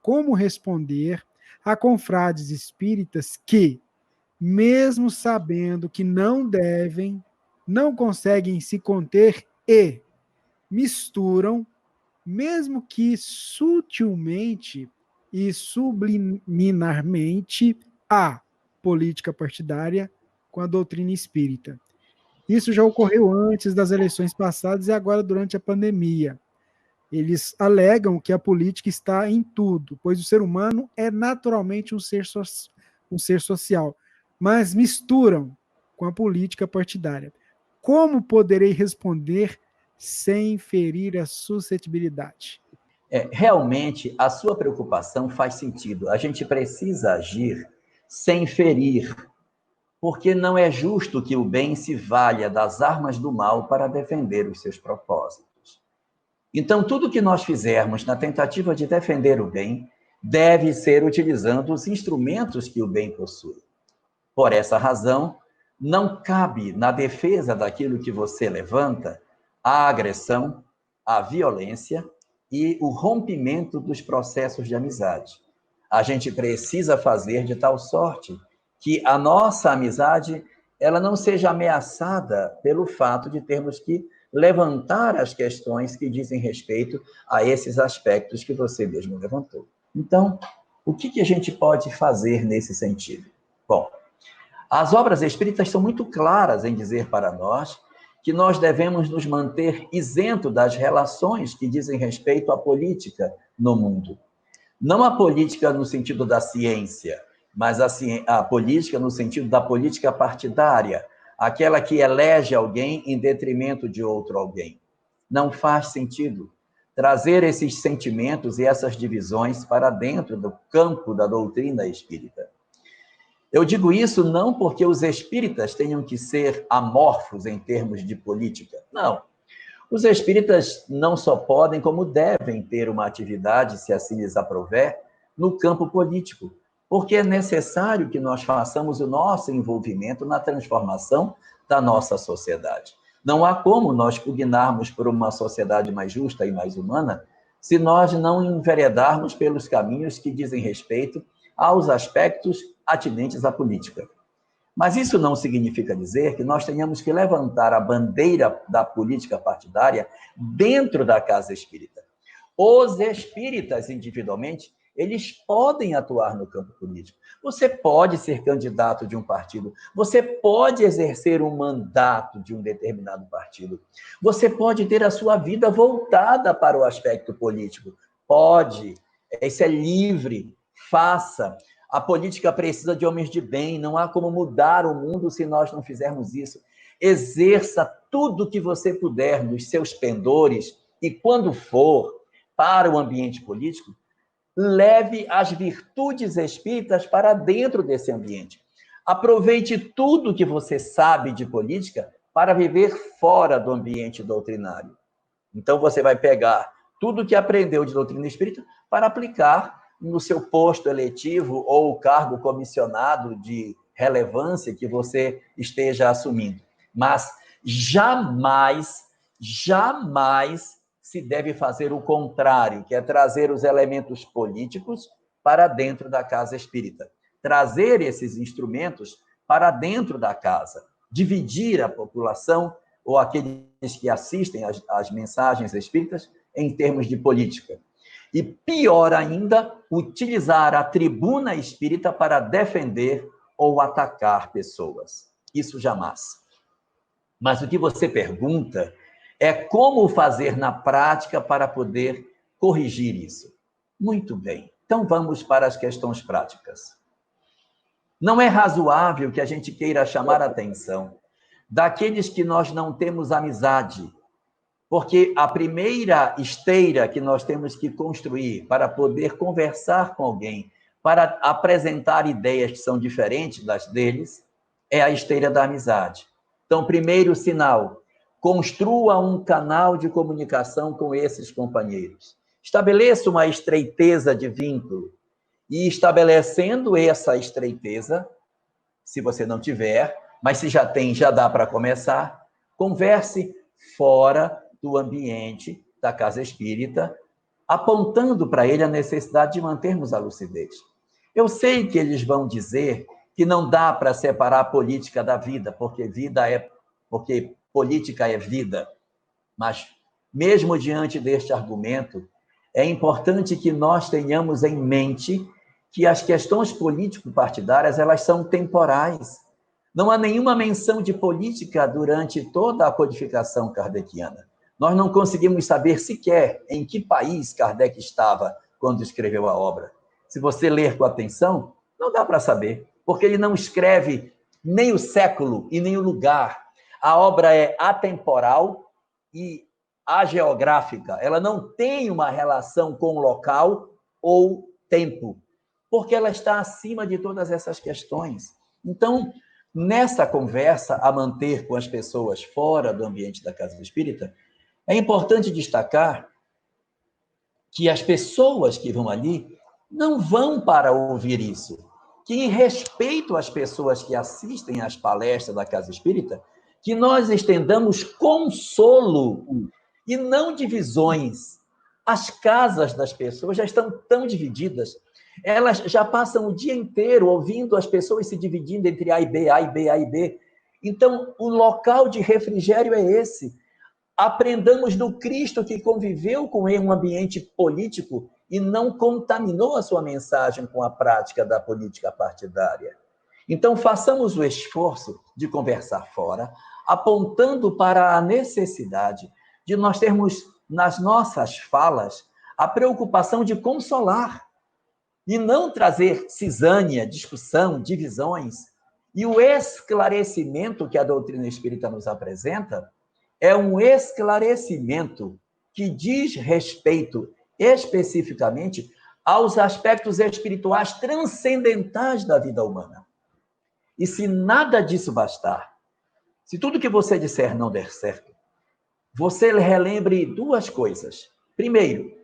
como responder a confrades espíritas que, mesmo sabendo que não devem, não conseguem se conter e misturam, mesmo que sutilmente e subliminarmente, a política partidária com a doutrina espírita. Isso já ocorreu antes das eleições passadas e agora durante a pandemia. Eles alegam que a política está em tudo, pois o ser humano é naturalmente um ser social, mas misturam com a política partidária. Como poderei responder sem ferir a suscetibilidade? Realmente, a sua preocupação faz sentido. A gente precisa agir sem ferir, porque não é justo que o bem se valha das armas do mal para defender os seus propósitos. Então, tudo que nós fizermos na tentativa de defender o bem deve ser utilizando os instrumentos que o bem possui. Por essa razão, não cabe na defesa daquilo que você levanta a agressão, a violência e o rompimento dos processos de amizade. A gente precisa fazer de tal sorte que a nossa amizade ela não seja ameaçada pelo fato de termos que levantar as questões que dizem respeito a esses aspectos que você mesmo levantou. Então, o que a gente pode fazer nesse sentido? Bom, as obras espíritas são muito claras em dizer para nós que nós devemos nos manter isento das relações que dizem respeito à política no mundo. Não a política no sentido da ciência, mas a política no sentido da política partidária, aquela que elege alguém em detrimento de outro alguém. Não faz sentido trazer esses sentimentos e essas divisões para dentro do campo da doutrina espírita. Eu digo isso não porque os espíritas tenham que ser amorfos em termos de política. Não. Os espíritas não só podem, como devem ter uma atividade, se assim lhes aprouver, no campo político, porque é necessário que nós façamos o nosso envolvimento na transformação da nossa sociedade. Não há como nós pugnarmos por uma sociedade mais justa e mais humana se nós não enveredarmos pelos caminhos que dizem respeito aos aspectos atinentes à política. Mas isso não significa dizer que nós tenhamos que levantar a bandeira da política partidária dentro da casa espírita. Os espíritas, individualmente, eles podem atuar no campo político. Você pode ser candidato de um partido, você pode exercer um mandato de um determinado partido, você pode ter a sua vida voltada para o aspecto político. Pode, isso é livre, faça. A política precisa de homens de bem, não há como mudar o mundo se nós não fizermos isso. Exerça tudo o que você puder nos seus pendores e, quando for para o ambiente político, leve as virtudes espíritas para dentro desse ambiente. Aproveite tudo que você sabe de política para viver fora do ambiente doutrinário. Então, você vai pegar tudo que aprendeu de doutrina espírita para aplicar no seu posto eletivo ou cargo comissionado de relevância que você esteja assumindo. Mas jamais se deve fazer o contrário, que é trazer os elementos políticos para dentro da casa espírita. Trazer esses instrumentos para dentro da casa. Dividir a população ou aqueles que assistem às mensagens espíritas em termos de política. E, pior ainda, utilizar a tribuna espírita para defender ou atacar pessoas. Isso jamais. Mas o que você pergunta é como fazer na prática para poder corrigir isso. Muito bem. Então, vamos para as questões práticas. Não é razoável que a gente queira chamar a atenção daqueles que nós não temos amizade, porque a primeira esteira que nós temos que construir para poder conversar com alguém, para apresentar ideias que são diferentes das deles, é a esteira da amizade. Então, primeiro sinal, construa um canal de comunicação com esses companheiros. Estabeleça uma estreiteza de vínculo. E estabelecendo essa estreiteza, se você não tiver, mas se já tem, já dá para começar, converse fora do ambiente da casa espírita, apontando para ele a necessidade de mantermos a lucidez. Eu sei que eles vão dizer que não dá para separar a política da vida, porque política é vida. Mas, mesmo diante deste argumento, é importante que nós tenhamos em mente que as questões político-partidárias, elas são temporais. Não há nenhuma menção de política durante toda a codificação kardeciana. Nós não conseguimos saber sequer em que país Kardec estava quando escreveu a obra. Se você ler com atenção, não dá para saber, porque ele não escreve nem o século e nem o lugar. A obra é atemporal e ageográfica. Ela não tem uma relação com local ou tempo, porque ela está acima de todas essas questões. Então, nessa conversa a manter com as pessoas fora do ambiente da casa espírita, é importante destacar que as pessoas que vão ali não vão para ouvir isso. Que, em respeito às pessoas que assistem às palestras da casa espírita, que nós estendamos consolo e não divisões. As casas das pessoas já estão tão divididas. Elas já passam o dia inteiro ouvindo as pessoas se dividindo entre A e B, A e B, A e B. Então, o local de refrigério é esse. Aprendamos do Cristo que conviveu com um ambiente político e não contaminou a sua mensagem com a prática da política partidária. Então, façamos o esforço de conversar fora, apontando para a necessidade de nós termos, nas nossas falas, a preocupação de consolar e não trazer cisânia, discussão, divisões. E o esclarecimento que a doutrina espírita nos apresenta é um esclarecimento que diz respeito especificamente aos aspectos espirituais transcendentais da vida humana. E se nada disso bastar, se tudo que você disser não der certo, você relembre duas coisas. Primeiro,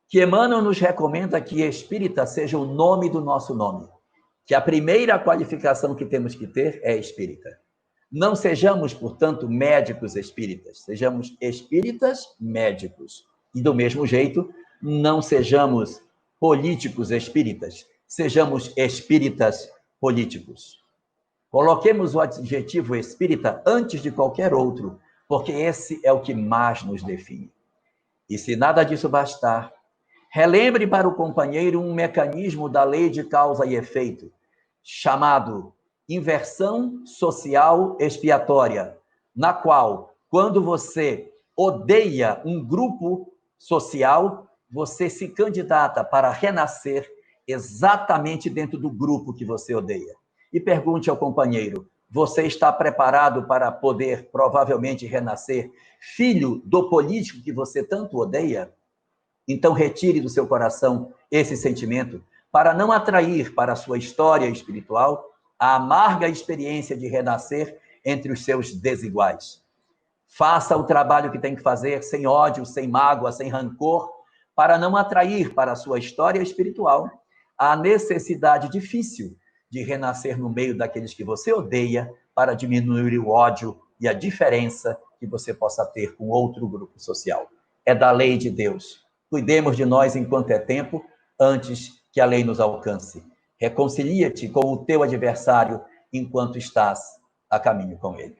que Emmanuel nos recomenda que espírita seja o nome do nosso nome, que a primeira qualificação que temos que ter é espírita. Não sejamos, portanto, médicos espíritas, sejamos espíritas médicos. E, do mesmo jeito, não sejamos políticos espíritas, sejamos espíritas políticos. Coloquemos o adjetivo espírita antes de qualquer outro, porque esse é o que mais nos define. E se nada disso bastar, relembre para o companheiro um mecanismo da lei de causa e efeito, chamado inversão social expiatória, na qual, quando você odeia um grupo social, você se candidata para renascer exatamente dentro do grupo que você odeia. E pergunte ao companheiro, você está preparado para poder, provavelmente, renascer filho do político que você tanto odeia? Então, retire do seu coração esse sentimento para não atrair para a sua história espiritual a amarga experiência de renascer entre os seus desiguais. Faça o trabalho que tem que fazer sem ódio, sem mágoa, sem rancor, para não atrair para a sua história espiritual a necessidade difícil de renascer no meio daqueles que você odeia para diminuir o ódio e a diferença que você possa ter com outro grupo social. É da lei de Deus. Cuidemos de nós enquanto é tempo, antes que a lei nos alcance. Reconcilia-te com o teu adversário enquanto estás a caminho com ele.